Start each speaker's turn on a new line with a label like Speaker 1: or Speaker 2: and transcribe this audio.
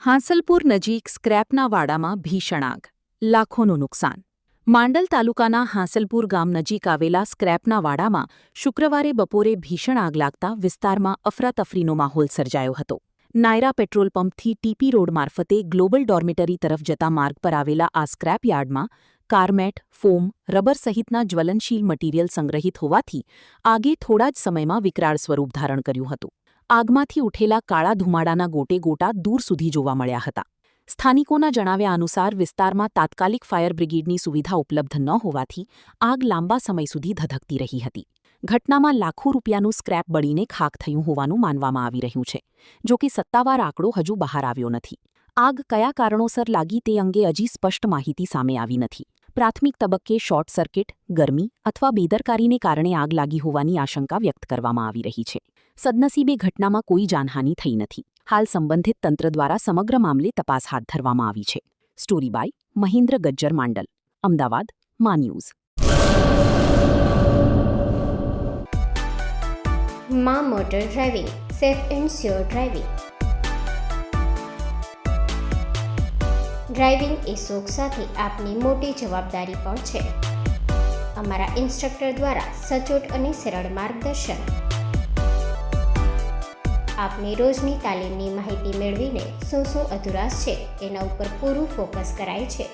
Speaker 1: હાંસલપુર નજીક સ્ક્રેપના વાડામાં ભીષણ આગ, લાખોનું નુકસાન. માંડલ તાલુકાના હાંસલપુર ગામ નજીક આવેલા સ્ક્રેપના વાડામાં શુક્રવારે બપોરે ભીષણ આગ લાગતા વિસ્તારમાં અફરાતફરીનો માહોલ સર્જાયો હતો. નાયરા પેટ્રોલ પંપથી ટીપી રોડ મારફતે ગ્લોબલ ડોર્મિટરી તરફ જતા માર્ગ પર આવેલા આ સ્ક્રેપ યાર્ડમાં કારમેટ, ફોમ, રબર સહિતના જ્વલનશીલ મટીરીયલ સંગ્રહિત હોવાથી આગે થોડા જ સમયમાં વિકરાળ સ્વરૂપ ધારણ કર્યું હતું. આગમાંથી ઉઠેલા કાળા ધુમાડાના ગોટેગોટા દૂર સુધી જોવા મળ્યા હતા. સ્થાનિકોના જણાવ્યા અનુસાર વિસ્તારમાં તાત્કાલિક ફાયર બ્રિગેડની સુવિધા ઉપલબ્ધ ન હોવાથી આગ લાંબા સમય સુધી ધધકતી રહી હતી. ઘટનામાં લાખો રૂપિયાનું સ્ક્રેપ બળીને ખાક થયું હોવાનું માનવામાં આવી રહ્યું છે. જોકે સત્તાવાર આંકડો હજુ બહાર આવ્યો નથી. આગ કયા કારણોસર લાગી તે અંગે હજી સ્પષ્ટ માહિતી સામે આવી નથી. પ્રાથમિક તબક્કે શોર્ટ સર્કિટ, ગરમી અથવા બેદરકારીને કારણે આગ લાગી હોવાની આશંકા વ્યક્ત કરવામાં આવી રહી છે. સદનસીબે ઘટનામાં કોઈ જાનહાનિ થઈ નથી. હાલ સંબંધિત તંત્ર દ્વારા સમગ્ર મામલે તપાસ હાથ ધરવામાં આવી છે. Story by Mahendra Gajjar, Mandal, Ahmedabad, Maa news.
Speaker 2: Maa motor driving, safe and sure driving. Driving એ શોખ સાથે આપની મોટી જવાબદારી પણ છે. અમારા ઇન્સ્ટ્રક્ટર દ્વારા સચોટ અને સરળ માર્ગદર્શન. આપની રોજની તાલીમની માહિતી મેળવીને શું અધુરાશ છે એના ઉપર પૂરું ફોકસ કરાય છે.